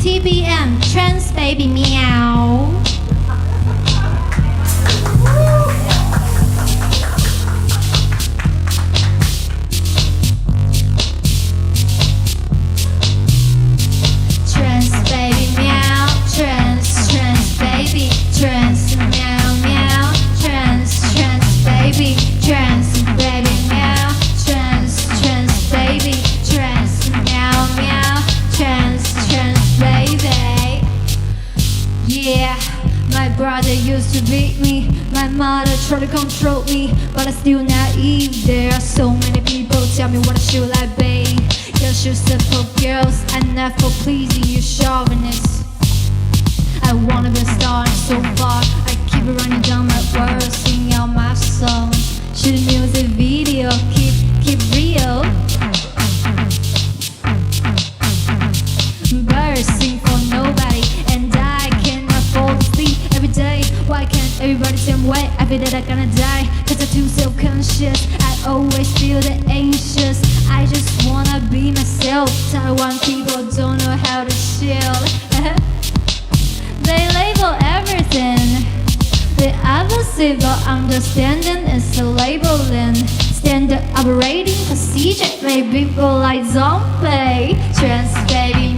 TBM Trans Baby Meow. Trans baby meow, trans baby, trans meow meow, trans baby, trans baby meow, trans baby, trans meow meow, trans baby. Yeah, my brother used to beat me, my mother tried to control me, but I'm still naive. There are so many people tell me what should I be. You're just for girls, and not for pleasing you chauvinists. I wanna be a star, and so far I keep running down my words, singing out my songs. Shoot a music video, keep real. Birds sing for nobody, and I cannot fall asleep every day. Why can't everybody same way? I feel that I'm gonna die, cause I'm too self-conscious. I always feel the anxious. I just wanna be myself. Taiwan people don't know how to chill. They label everything. The opposite of understanding is a labeling. Standard operating procedure make people like zombie. Trans baby